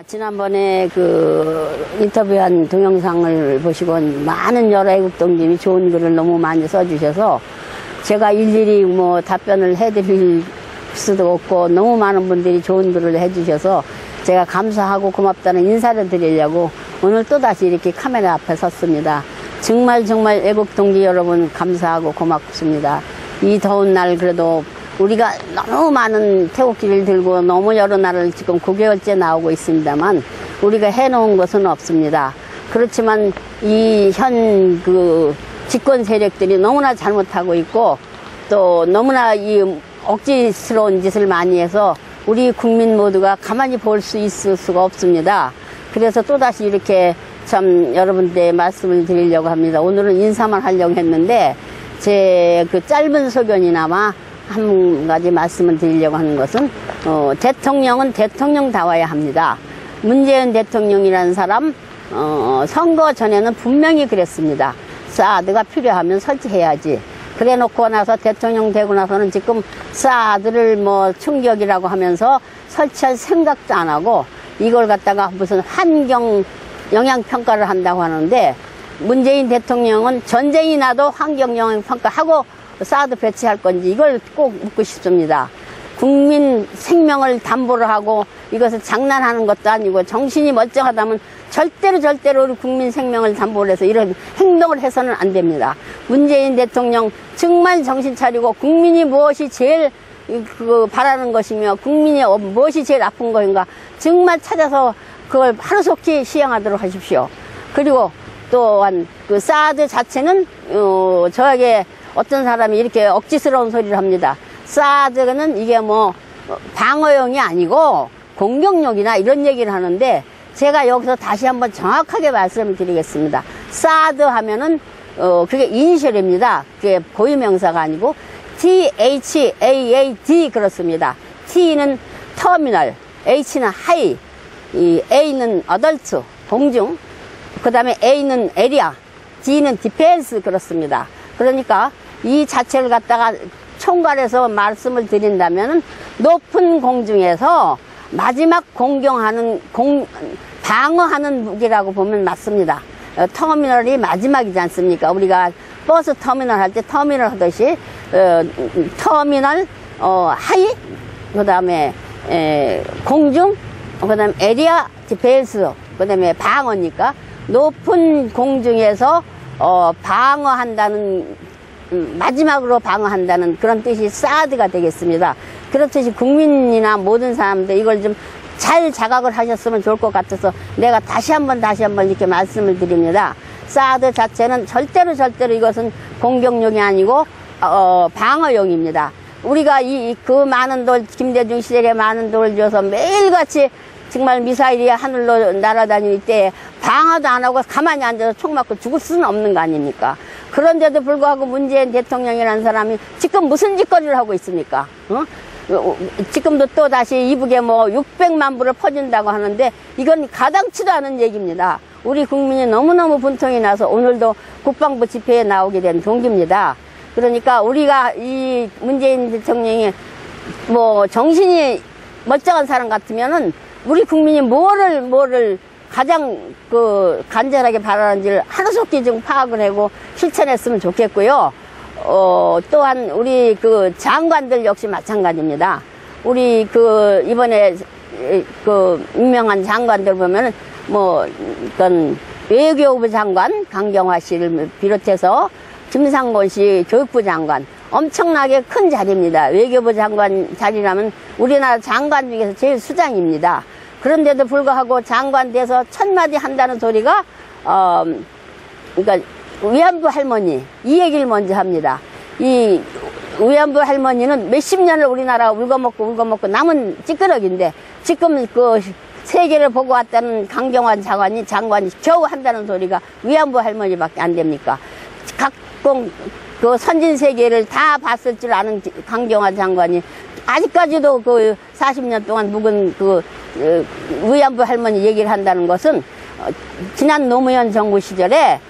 지난번에 인터뷰한 동영상을 보시고 많은 여러 애국 동지들이 좋은 글을 너무 많이 써주셔서 제가 일일이 답변을 해드릴 수도 없고 너무 많은 분들이 좋은 글을 해주셔서 제가 감사하고 고맙다는 인사를 드리려고 오늘 또다시 이렇게 카메라 앞에 섰습니다. 정말 애국 동지 여러분 감사하고 고맙습니다. 이 더운 날 그래도 우리가 너무 많은 태극기를 들고 너무 여러 날을 지금 9개월째 나오고 있습니다만 우리가 해놓은 것은 없습니다. 그렇지만 이 현 집권 세력들이 너무나 잘못하고 있고 또 너무나 이 억지스러운 짓을 많이 해서 우리 국민 모두가 가만히 볼 수 있을 수가 없습니다. 그래서 또다시 이렇게 참 여러분께 말씀을 드리려고 합니다. 오늘은 인사만 하려고 했는데 제 짧은 소견이나마 한 가지 말씀을 드리려고 하는 것은 대통령은 대통령다워야 합니다. 문재인 대통령이라는 사람 선거 전에는 분명히 그랬습니다. 사드가 필요하면 설치해야지. 그래 놓고 나서 대통령 되고 나서는 지금 사드를 충격이라고 하면서 설치할 생각도 안 하고 이걸 갖다가 무슨 환경 영향평가를 한다고 하는데 문재인 대통령은 전쟁이 나도 환경 영향평가하고 사드 배치할 건지 이걸 꼭 묻고 싶습니다. 국민 생명을 담보로 하고 이것을 장난하는 것도 아니고 정신이 멀쩡하다면 절대로 우리 국민 생명을 담보로 해서 이런 행동을 해서는 안 됩니다. 문재인 대통령 정말 정신 차리고 국민이 무엇이 제일 바라는 것이며 국민이 무엇이 제일 아픈 것인가 정말 찾아서 그걸 하루속히 시행하도록 하십시오. 그리고 또한 사드 자체는 저에게 어떤 사람이 이렇게 억지스러운 소리를 합니다. 사드는 이게 방어용이 아니고 공격용이나 이런 얘기를 하는데 제가 여기서 다시 한번 정확하게 말씀을 드리겠습니다. 사드 하면은 그게 이니셜입니다. 그게 고유명사가 아니고 THAAD 그렇습니다. T는 터미널, H는 하이, A는 어덜트, 공중, 그 다음에 A는 에리아, D는 디펜스 그렇습니다. 그러니까 이 자체를 갖다가 총괄해서 말씀을 드린다면 높은 공중에서 마지막 방어하는 무기라고 보면 맞습니다. 터미널이 마지막이지 않습니까? 우리가 버스 터미널 할 때 터미널 하듯이 터미널 하이, 그 다음에 공중, 그 다음에 에리아 디펜스, 그 다음에 방어니까 높은 공중에서 방어한다는 마지막으로 방어한다는 그런 뜻이 사드가 되겠습니다. 그렇듯이 국민이나 모든 사람들 이걸 좀 잘 자각을 하셨으면 좋을 것 같아서 내가 다시 한번 이렇게 말씀을 드립니다. 사드 자체는 절대로 이것은 공격용이 아니고 방어용입니다. 우리가 그 많은 돌, 김대중 시절에 많은 돌을 줘서 매일같이 정말 미사일이 하늘로 날아다닐 때 방어도 안 하고 가만히 앉아서 총 맞고 죽을 수는 없는 거 아닙니까? 그런데도 불구하고 문재인 대통령이라는 사람이 지금 무슨 짓거리를 하고 있습니까? 지금도 또 다시 이북에 600만 부를 퍼준다고 하는데 이건 가당치도 않은 얘기입니다. 우리 국민이 너무너무 분통이 나서 오늘도 국방부 집회에 나오게 된 동기입니다. 그러니까 우리가 이 문재인 대통령이 정신이 멀쩡한 사람 같으면은 우리 국민이 뭐를 가장 간절하게 바라는지를 하루속히 좀 파악을 하고 실천했으면 좋겠고요. 또한 우리 장관들 역시 마찬가지입니다. 우리 이번에 유명한 장관들 보면은 외교부 장관 강경화 씨를 비롯해서 김상곤 씨 교육부 장관 엄청나게 큰 자리입니다. 외교부 장관 자리라면 우리나라 장관 중에서 제일 수장입니다. 그런데도 불구하고 장관 돼서 첫마디 한다는 소리가 그러니까 위안부 할머니 이 얘기를 먼저 합니다. 이 위안부 할머니는 몇십 년을 우리나라 울고먹고 남은 찌끄러기인데 지금 세계를 보고 왔다는 강경화 장관이 겨우 한다는 소리가 위안부 할머니밖에 안 됩니까? 각종 선진 세계를 다 봤을 줄 아는 강경화 장관이 아직까지도 그 40년 동안 묵은 그 위안부 할머니 얘기를 한다는 것은 지난 노무현 정부 시절에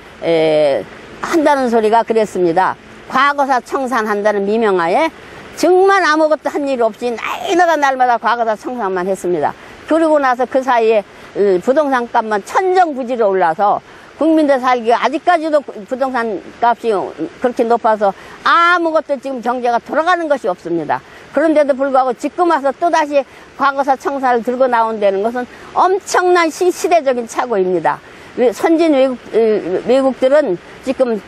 한다는 소리가 그랬습니다. 과거사 청산한다는 미명하에 정말 아무것도 한 일 없이 날마다 과거사 청산만 했습니다. 그러고 나서 그 사이에 부동산 값만 천정부지로 올라서 국민들 살기가 아직까지도 부동산 값이 그렇게 높아서 아무것도 지금 경제가 돌아가는 것이 없습니다. 그런데도 불구하고 지금 와서 또다시 과거사 청산을 들고 나온다는 것은 엄청난 시대적인 착오입니다. 선진 외국들은 지금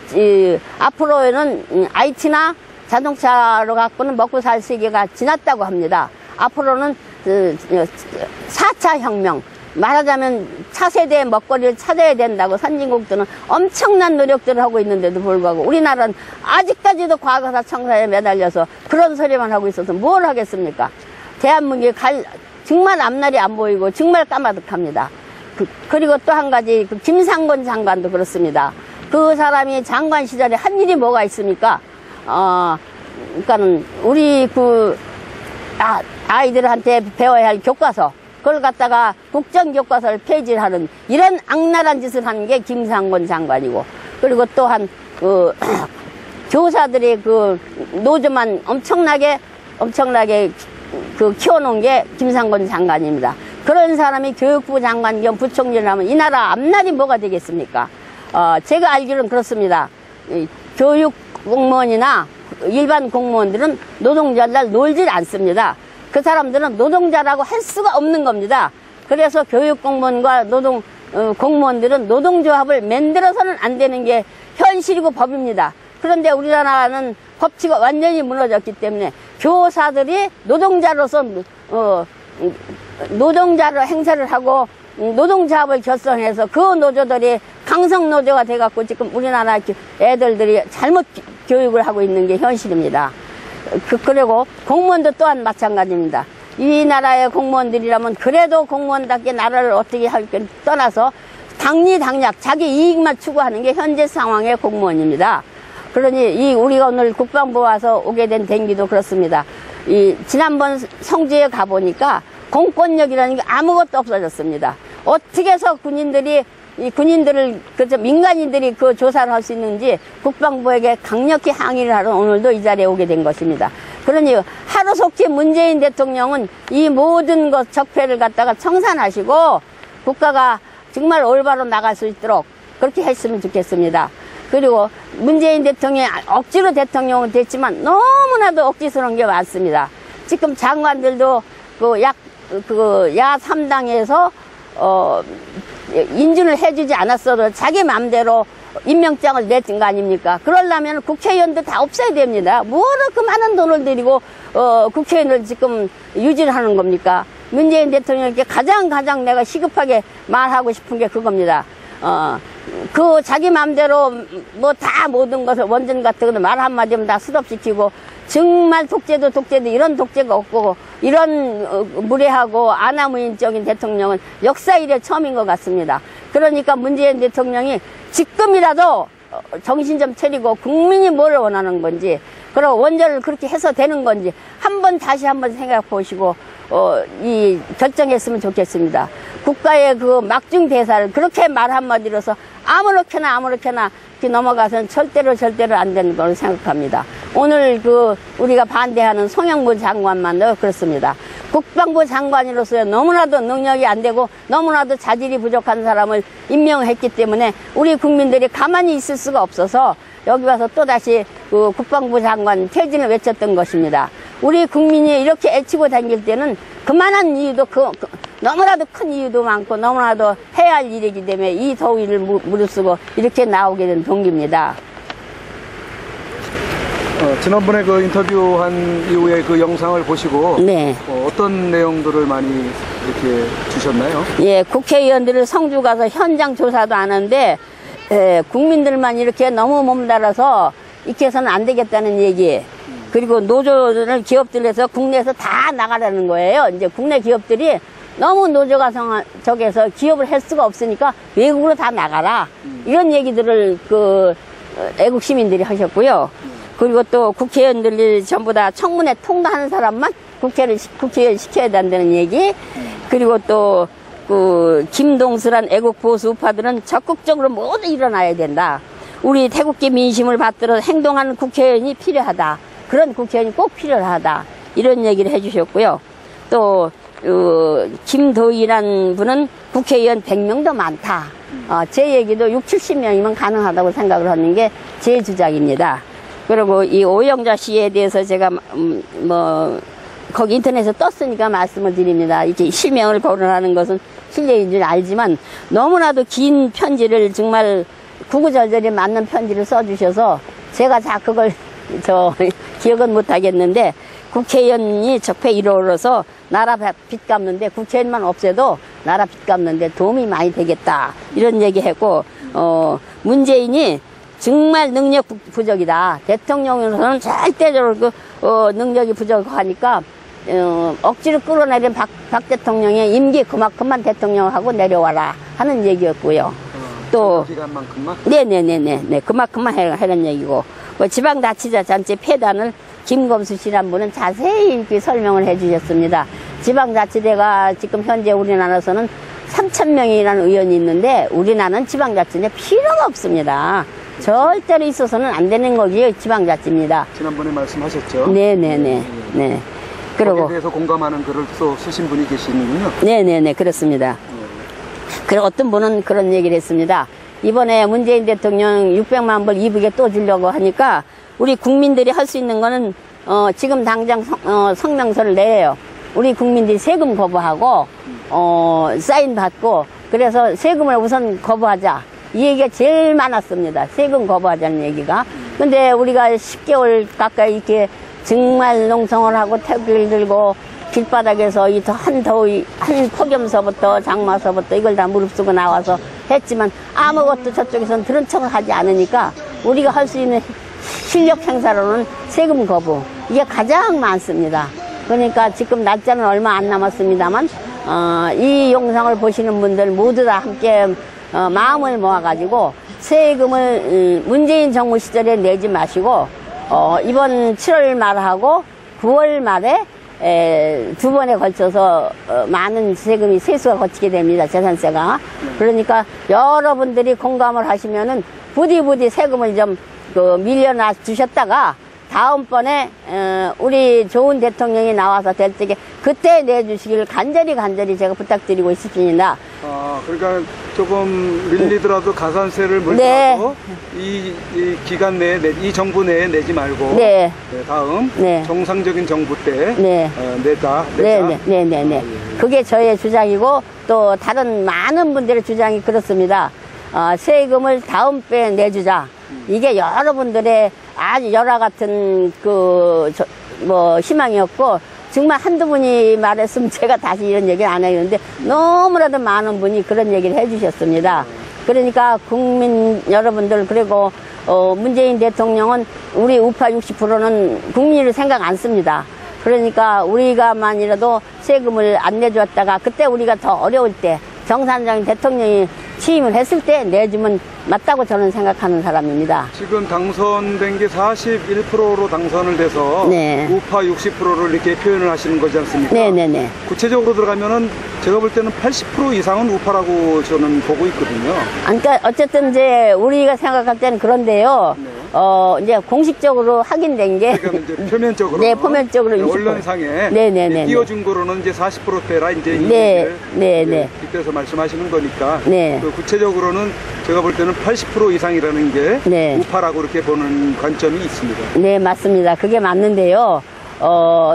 앞으로는 IT나 자동차로 갖고는 먹고 살 세계가 지났다고 합니다. 앞으로는 4차 혁명, 말하자면 차세대의 먹거리를 찾아야 된다고 선진국들은 엄청난 노력들을 하고 있는데도 불구하고 우리나라는 아직까지도 과거사 청산에 매달려서 그런 소리만 하고 있어서 뭘 하겠습니까? 대한민국이 정말 앞날이 안 보이고 정말 까마득합니다. 그리고 또 한 가지 김상곤 장관도 그렇습니다. 그 사람이 장관 시절에 한 일이 뭐가 있습니까? 그러니까는 우리 아이들한테 배워야 할 교과서, 그걸 갖다가 국정교과서를 폐지를 하는 이런 악랄한 짓을 하는 게 김상곤 장관이고, 그리고 또한 교사들이 노조만 엄청나게 키워놓은 게 김상곤 장관입니다. 그런 사람이 교육부 장관 겸 부총리를 하면 이 나라 앞날이 뭐가 되겠습니까? 제가 알기로는 그렇습니다. 교육 공무원이나 일반 공무원들은 노동자들 놀질 않습니다. 그 사람들은 노동자라고 할 수가 없는 겁니다. 그래서 교육 공무원과 공무원들은 노동조합을 만들어서는 안 되는 게 현실이고 법입니다. 그런데 우리나라는 법치가 완전히 무너졌기 때문에 교사들이 노동자로서 노동자로 행세를 하고 노동조합을 결성해서 그 노조들이 강성노조가 돼갖고 지금 우리나라 애들들이 잘못 교육을 하고 있는 게 현실입니다. 그리고 공무원도 또한 마찬가지입니다. 이 나라의 공무원들이라면 그래도 공무원답게 나라를 어떻게 할까 떠나서 당리당략 자기 이익만 추구하는 게 현재 상황의 공무원입니다. 그러니 우리가 오늘 국방부 와서 오게 된 동기도 그렇습니다. 지난번 성주에 가보니까 공권력이라는 게 아무것도 없어졌습니다. 어떻게 해서 민간인들이 그 조사를 할 수 있는지 국방부에게 강력히 항의를 하러 오늘도 이 자리에 오게 된 것입니다. 그러니 하루속히 문재인 대통령은 이 모든 적폐를 갖다가 청산하시고 국가가 정말 올바로 나갈 수 있도록 그렇게 했으면 좋겠습니다. 그리고 문재인 대통령이 억지로 대통령은 됐지만 너무나도 억지스러운 게 많습니다. 지금 장관들도 야 3당에서 인준을 해주지 않았어도 자기 마음대로 임명장을 냈던 거 아닙니까? 그러려면 국회의원들 다 없애야 됩니다. 뭐로 그 많은 돈을 들이고 국회의원을 지금 유지를 하는 겁니까? 문재인 대통령께 가장 내가 시급하게 말하고 싶은 게 그겁니다. 자기 마음대로 다 모든 것을 원전 같은 거 말 한마디면 다 스톱시키고 정말 독재도 이런 독재가 없고 이런 무례하고 아나무인적인 대통령은 역사 이래 처음인 것 같습니다. 그러니까 문재인 대통령이 지금이라도 정신 좀 차리고 국민이 뭘 원하는 건지 그리고 원전을 그렇게 해서 되는 건지 다시 한번 생각해 보시고 결정했으면 좋겠습니다. 국가의 막중 대사를 그렇게 말 한마디로서 아무렇게나 이렇게 넘어가서는 절대로 안 되는 걸로 생각합니다. 오늘 우리가 반대하는 송영무 장관만도 그렇습니다. 국방부 장관으로서 너무나도 능력이 안 되고 너무나도 자질이 부족한 사람을 임명했기 때문에 우리 국민들이 가만히 있을 수가 없어서 여기 와서 또다시 국방부 장관 퇴진을 외쳤던 것입니다. 우리 국민이 이렇게 애치고 다닐 때는 그만한 이유도 너무나도 큰 이유도 많고 너무나도 해야 할 일이기 때문에 이 더위를 무릅쓰고 이렇게 나오게 된 동기입니다. 지난번에 인터뷰한 이후에 영상을 보시고 네. 어떤 내용들을 많이 이렇게 주셨나요? 예, 국회의원들을 성주 가서 현장 조사도 안 하는데 국민들만 이렇게 너무 몸달아서 이렇게 해서는 안 되겠다는 얘기. 그리고 노조를 기업들에서 국내에서 다 나가라는 거예요. 이제 국내 기업들이 너무 노조가 저기에서 기업을 할 수가 없으니까 외국으로 다 나가라. 이런 얘기들을 애국 시민들이 하셨고요. 그리고 또 국회의원들이 전부 다 청문회 통과하는 사람만 국회의원 시켜야 된다는 얘기. 그리고 또, 김동수란 애국보수 우파들은 적극적으로 모두 일어나야 된다. 우리 태국계 민심을 받들어 행동하는 국회의원이 필요하다. 그런 국회의원이 꼭 필요하다. 이런 얘기를 해주셨고요. 또, 김도희란 분은 국회의원 100명도 많다. 제 얘기도 60, 70명이면 가능하다고 생각을 하는 게 제 주장입니다. 그리고 이 오영자 씨에 대해서 제가, 거기 인터넷에 떴으니까 말씀을 드립니다. 이렇게 실명을 거론하는 것은 실례인 줄 알지만 너무나도 긴 편지를 정말 구구절절히 맞는 편지를 써주셔서 제가 그걸 기억은 못 하겠는데 국회의원이 적폐 1호로서 나라 빚 갚는데 국회의원만 없애도 나라 빚 갚는데 도움이 많이 되겠다. 이런 얘기 했고, 문재인이 정말 능력 부족이다. 대통령으로서는 절대적으로 능력이 부족하니까, 억지로 끌어내린 박 대통령의 임기 그만큼만 대통령하고 내려와라 하는 얘기였고요. 또, 기간만큼만? 네네네네. 그만큼만 하는 얘기고, 지방자치자치 폐단을 김검수 씨란 분은 자세히 이렇게 설명을 해 주셨습니다. 지방자치대가 지금 현재 우리나라에서는 3,000명이라는 의원이 있는데 우리나라는 지방자치제 필요가 없습니다. 절대로 있어서는 안 되는 거기에 지방자치입니다. 지난번에 말씀하셨죠? 네네네. 네. 그리고 거기에 대해서 공감하는 글을 또 쓰신 분이 계시는군요. 네네네. 그렇습니다. 그리고 어떤 분은 그런 얘기를 했습니다. 이번에 문재인 대통령 600만 불 이북에 또 주려고 하니까 우리 국민들이 할 수 있는 거는 지금 당장 성명서를 내요. 우리 국민들이 세금 거부하고 사인 받고 그래서 세금을 우선 거부하자. 이 얘기가 제일 많았습니다. 세금 거부하자는 얘기가. 근데 우리가 10개월 가까이 이렇게 정말 농성을 하고 태극기를 들고 길바닥에서 이 더위, 한 폭염서부터 장마서부터 이걸 다 무릅쓰고 나와서 했지만 아무것도 저쪽에서는 들은 척을 하지 않으니까 우리가 할 수 있는 실력 행사로는 세금 거부. 이게 가장 많습니다. 그러니까 지금 날짜는 얼마 안 남았습니다만, 이 영상을 보시는 분들 모두 다 함께, 마음을 모아가지고 세금을 문재인 정부 시절에 내지 마시고, 이번 7월 말하고 9월 말에 두 번에 걸쳐서 많은 세금이 세수가 거치게 됩니다. 재산세가. 그러니까 여러분들이 공감을 하시면은 부디 세금을 좀 밀려놔 주셨다가 다음번에 우리 좋은 대통령이 나와서 될 적에 그때 내주시기를 간절히 제가 부탁드리고 싶습니다. 그러니까 조금 밀리더라도 가산세를 물더라도 네. 이 기간 내에 이 정부 내에 내지 말고 네. 다음 네. 정상적인 정부 때 네. 내자. 네네네. 그게 저의 주장이고 또 다른 많은 분들의 주장이 그렇습니다. 세금을 다음 배 내주자. 이게 여러분들의 아주 열화 같은 희망이었고 정말 한두 분이 말했으면 제가 다시 이런 얘기를 안 하겠는데 너무나도 많은 분이 그런 얘기를 해주셨습니다. 그러니까 국민 여러분들 그리고 문재인 대통령은 우리 우파 60%는 국민을 생각 안 씁니다. 그러니까 우리가만이라도 세금을 안 내주었다가 그때 우리가 더 어려울 때 정상적인 대통령이 취임을 했을 때 내주면 맞다고 저는 생각하는 사람입니다. 지금 당선된 게 41%로 당선을 돼서 네. 우파 60%를 이렇게 표현을 하시는 거지 않습니까? 네네네. 구체적으로 들어가면은 제가 볼 때는 80% 이상은 우파라고 저는 보고 있거든요. 그러니까 어쨌든 이제 우리가 생각할 때는 그런데요. 네. 이제 공식적으로 확인된 게 그러니까 이제 표면적으로 네, 표면적으로 20%. 언론상에 네네네. 띄워준 거로는 이제 40%대라 이제 이 네. 얘기를 네네. 빗대서 말씀하시는 거니까 네. 구체적으로는 제가 볼 때는 80% 이상이라는 게 네. 우파라고 이렇게 보는 관점이 있습니다. 네, 맞습니다. 그게 맞는데요.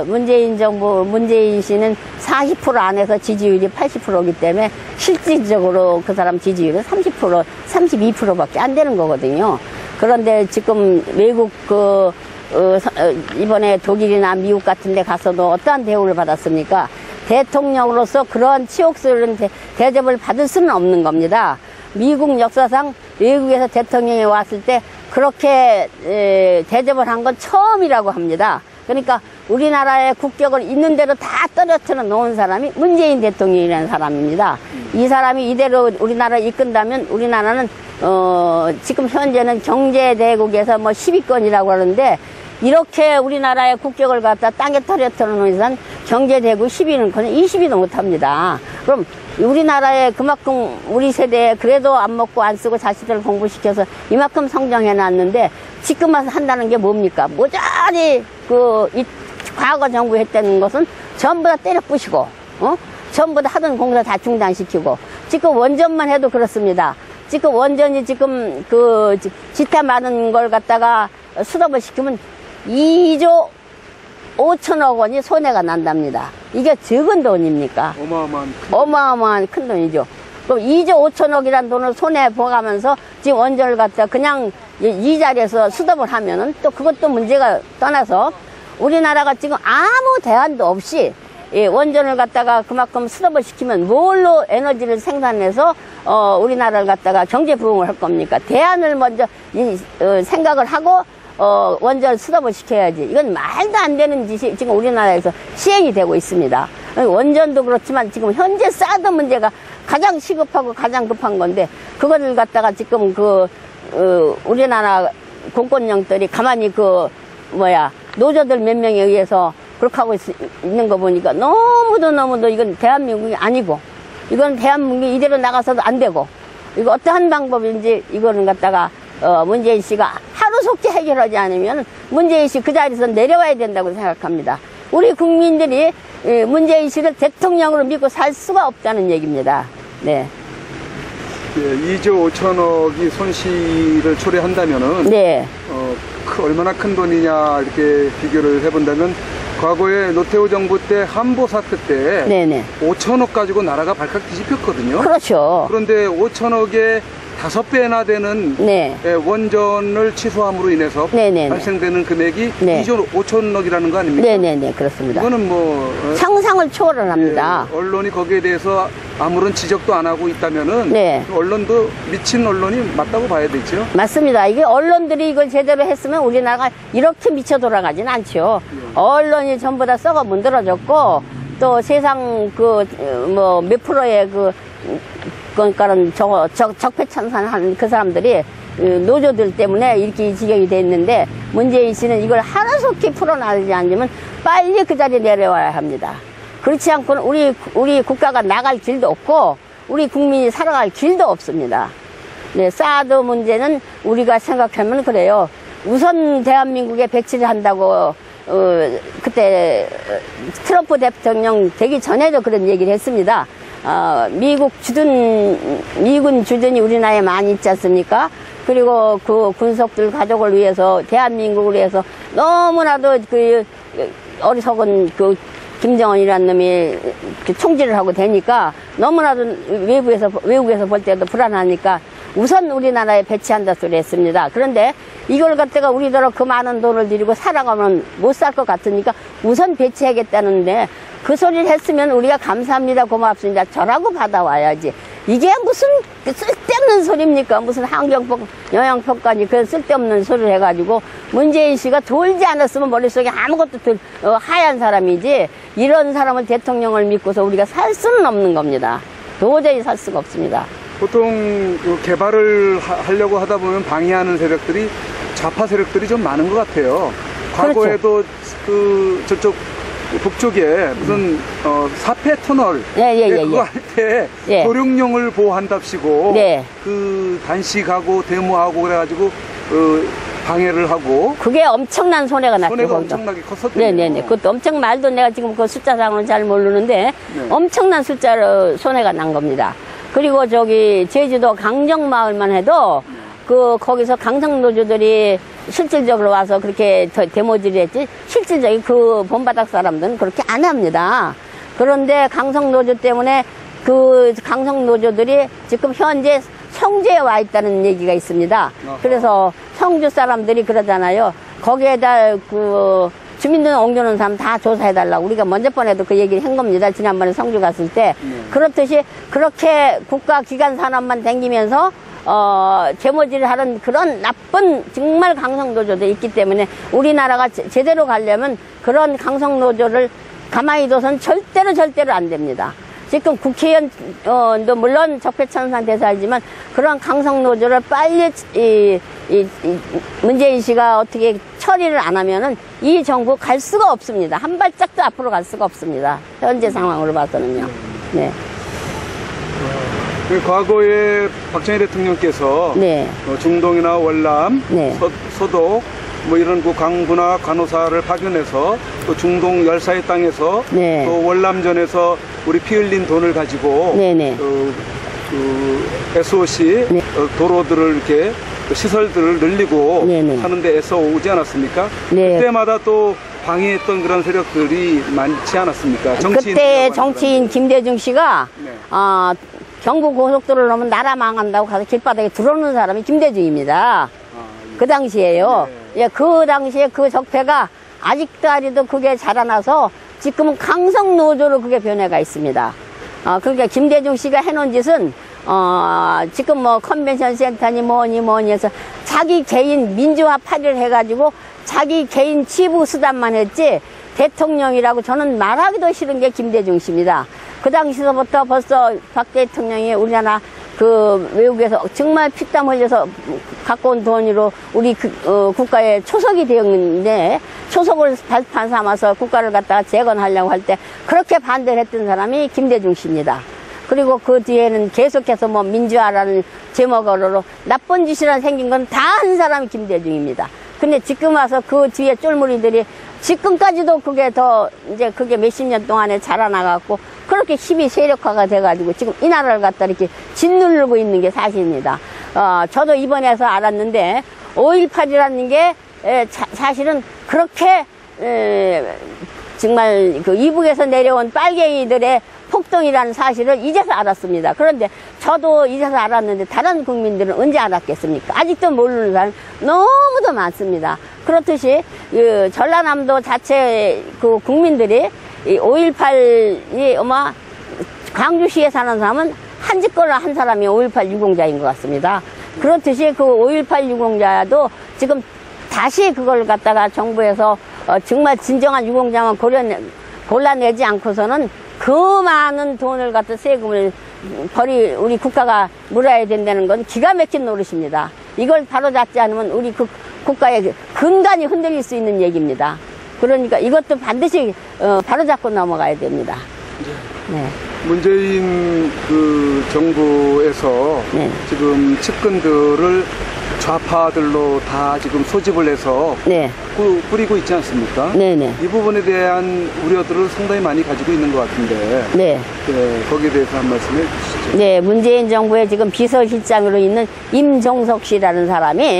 문재인 정부, 문재인 씨는 40% 안에서 지지율이 80%이기 때문에 실질적으로 그 사람 지지율은 30%, 32%밖에 안 되는 거거든요. 그런데 지금 외국 이번에 독일이나 미국 같은 데 가서도 어떠한 대우를 받았습니까? 대통령으로서 그러한 치욕스러운 대접을 받을 수는 없는 겁니다. 미국 역사상 외국에서 대통령이 왔을 때 그렇게 대접을 한 건 처음이라고 합니다. 그러니까 우리나라의 국격을 있는 대로 다 떨어뜨려 놓은 사람이 문재인 대통령이라는 사람입니다. 이 사람이 이대로 우리나라를 이끈다면 우리나라는 지금 현재는 경제대국에서 10위권이라고 하는데 이렇게 우리나라의 국격을 갖다 땅에 떨어뜨려 놓은 이상 경제대국 10위는 그냥 20위도 못합니다. 그럼 우리나라에 그만큼 우리 세대에 그래도 안 먹고 안 쓰고 자식들을 공부시켜서 이만큼 성장해 놨는데 지금 와서 한다는 게 뭡니까? 모자리 이 과거 정부 했다는 것은 전부 다 때려 부시고, 전부 다 하던 공사 다 중단시키고, 지금 원전만 해도 그렇습니다. 지금 원전이 지금 지타 많은 걸 갖다가 수dob을 시키면 2조 5천억 원이 손해가 난답니다. 이게 적은 돈입니까? 어마어마한 큰 돈이죠. 그럼 2조 5천억이라는 돈을 손해 보가면서 지금 원전을 갖다 그냥 이 자리에서 수dob을 하면은 또 그것도 문제가 떠나서 우리나라가 지금 아무 대안도 없이 원전을 갖다가 그만큼 수dob을 시키면 뭘로 에너지를 생산해서 우리나라를 갖다가 경제 부흥을 할 겁니까? 대안을 먼저 생각을 하고 원전 수dob을 시켜야지. 이건 말도 안 되는 짓이 지금 우리나라에서 시행이 되고 있습니다. 원전도 그렇지만 지금 현재 사드 문제가 가장 시급하고 가장 급한 건데 그거를 갖다가 지금 우리나라 공권력들이 가만히 노조들 몇 명에 의해서 그렇게 하고 있는 거 보니까 너무도 이건 대한민국이 아니고 이건 대한민국이 이대로 나가서도 안 되고 이거 어떠한 방법인지 이거는 갖다가 문재인 씨가 하루속히 해결하지 않으면 문재인 씨 그 자리에서 내려와야 된다고 생각합니다. 우리 국민들이 문재인 씨를 대통령으로 믿고 살 수가 없다는 얘기입니다. 네. 예, 2조 5천억이 손실을 초래한다면은 네. 얼마나 큰 돈이냐 이렇게 비교를 해본다면 과거에 노태우 정부 때 한보 사태 때 네네. 5천억 가지고 나라가 발칵 뒤집혔거든요. 그렇죠. 그런데 5천억에 5배나 되는 네. 원전을 취소함으로 인해서 네네네. 발생되는 금액이 네. 2조 5천억이라는 거 아닙니까? 네네네, 그렇습니다. 이거는 상상을 초월을 합니다. 언론이 거기에 대해서 아무런 지적도 안 하고 있다면은 네. 언론도 미친 언론이 맞다고 봐야 되죠. 맞습니다. 이게 언론들이 이걸 제대로 했으면 우리나라가 이렇게 미쳐 돌아가진 않죠. 언론이 전부 다 썩어 문드러졌고 또 세상 몇 프로의 그러니까는 적폐청산하는 그 사람들이 노조들 때문에 이렇게 이 지경이 됐는데 문재인 씨는 이걸 하루속히 풀어나가지 않으면 빨리 그 자리에 내려와야 합니다. 그렇지 않고는 우리 국가가 나갈 길도 없고 우리 국민이 살아갈 길도 없습니다. 네, 사드 문제는 우리가 생각하면 그래요. 우선 대한민국에 배치를 한다고 그때 트럼프 대통령 되기 전에도 그런 얘기를 했습니다. 미군 주둔이 우리나라에 많이 있지 않습니까? 그리고 그 군속들 가족을 위해서 대한민국을 위해서 너무나도 어리석은 김정은이라는 놈이 총질을 하고 되니까 너무나도 외국에서 볼 때도 불안하니까 우선 우리나라에 배치한다 소리 했습니다. 그런데 이걸 갖다가 우리더러 그 많은 돈을 들이고 살아가면 못 살 것 같으니까 우선 배치하겠다는데 그 소리를 했으면 우리가 감사합니다, 고맙습니다, 저라고 받아와야지. 이게 무슨 쓸데없는 소리입니까? 무슨 영양평가니 그 쓸데없는 소리를 해가지고 문재인 씨가 돌지 않았으면 머릿속에 아무것도 하얀 사람이지 이런 사람을 대통령을 믿고서 우리가 살 수는 없는 겁니다. 도저히 살 수가 없습니다. 보통 개발을 하려고 하다 보면 방해하는 세력들이 좌파 세력들이 좀 많은 것 같아요. 과거에도 저쪽 북쪽에 무슨 사패 터널 그거 할 때 도룡령을 보호한답시고 단식하고 데모하고 그래가지고 방해를 하고 그게 엄청난 손해가 났죠. 손해가 엄청나게 컸었대요. 네네네. 그것도 엄청 말도 내가 지금 그 숫자상으로는 잘 모르는데 엄청난 숫자로 손해가 난 겁니다. 그리고 제주도 강정마을만 해도 거기서 강성노조들이 실질적으로 와서 그렇게 데모질을 했지 실질적인 그 본바닥 사람들은 그렇게 안 합니다. 그런데 강성노조 때문에 강성노조들이 지금 현재 성주에 와 있다는 얘기가 있습니다. 그래서 성주 사람들이 그러잖아요. 거기에다 주민등록 옮겨놓은 사람 다 조사해달라고 우리가 먼저 번에도 그 얘기를 한 겁니다. 지난번에 성주 갔을 때. 그렇듯이 그렇게 국가기관 산업만 댕기면서 제모질을 하는 그런 나쁜 정말 강성노조도 있기 때문에 우리나라가 제대로 가려면 그런 강성노조를 가만히 둬선 절대로 안 됩니다. 지금 국회의원도 물론 적폐청산 대사이지만 그런 강성노조를 빨리 문재인 씨가 어떻게 처리를 안 하면은 이 정부 갈 수가 없습니다. 한 발짝도 앞으로 갈 수가 없습니다. 현재 상황으로 봐서는요. 네. 과거에 박정희 대통령께서 네. 중동이나 월남, 네. 서독 뭐 이런 그 강부나 간호사를 파견해서 또 중동 열사의 땅에서 네. 또 월남전에서 우리 피 흘린 돈을 가지고 네네. SOC 네. 도로들을 이렇게 시설들을 늘리고 네네. 하는데 애써 오지 않았습니까? 네. 그때마다 또 방해했던 그런 세력들이 많지 않았습니까? 그때 정치인 김대중 씨가 네. 경부 고속도로를 넘으면 나라 망한다고 가서 길바닥에 들어오는 사람이 김대중입니다. 그 당시에요. 네. 예, 그 당시에 그 적폐가 아직도 그게 자라나서 지금은 강성노조로 그게 변해가 있습니다. 그러니까 김대중 씨가 해놓은 짓은 지금 뭐 컨벤션 센터니 뭐니 해서 자기 개인 민주화 파리를 해가지고 자기 개인 치부 수단만 했지 대통령이라고 저는 말하기도 싫은 게 김대중 씨입니다. 그 당시서부터 벌써 박 대통령이 우리나라 그 외국에서 정말 피땀 흘려서 갖고 온 돈으로 우리 국가의 초석이 되었는데 초석을 발판 삼아서 국가를 갖다가 재건하려고 할 때 그렇게 반대를 했던 사람이 김대중 씨입니다. 그리고 그 뒤에는 계속해서 뭐 민주화라는 제목으로 나쁜 짓이란 생긴 건 다 한 사람이 김대중입니다. 근데 지금 와서 그 뒤에 쫄무리들이 지금까지도 그게 이제 그게 몇십 년 동안에 자라나갖고 그렇게 힘이 세력화가 돼가지고 지금 이 나라를 갖다 이렇게 짓누르고 있는 게 사실입니다. 저도 이번에서 알았는데 5.18이라는 게 사실은 그렇게 정말 그 이북에서 내려온 빨갱이들의 폭동이라는 사실을 이제서 알았습니다. 그런데 저도 이제서 알았는데 다른 국민들은 언제 알았겠습니까? 아직도 모르는 사람 너무도 많습니다. 그렇듯이 전라남도 자체 그 국민들이 5.18이 아마 광주시에 사는 사람은 한 집거를 한 사람이 5.18 유공자인 것 같습니다. 그렇듯이 그 5.18 유공자도 지금 다시 그걸 갖다가 정부에서 정말 진정한 유공자만 골라내지 않고서는 그 많은 돈을 갖다 세금을 우리 국가가 물어야 된다는 건 기가 막힌 노릇입니다. 이걸 바로잡지 않으면 우리 국가의 근간이 흔들릴 수 있는 얘기입니다. 그러니까 이것도 반드시 바로잡고 넘어가야 됩니다. 네. 문재인 그 정부에서 네. 지금 측근들을 좌파들로 다 지금 소집을 해서 네. 뿌리고 있지 않습니까? 네네. 이 부분에 대한 우려들을 상당히 많이 가지고 있는 것 같은데 네. 네, 거기에 대해서 한 말씀 해주시죠. 네, 문재인 정부의 지금 비서실장으로 있는 임종석 씨라는 사람이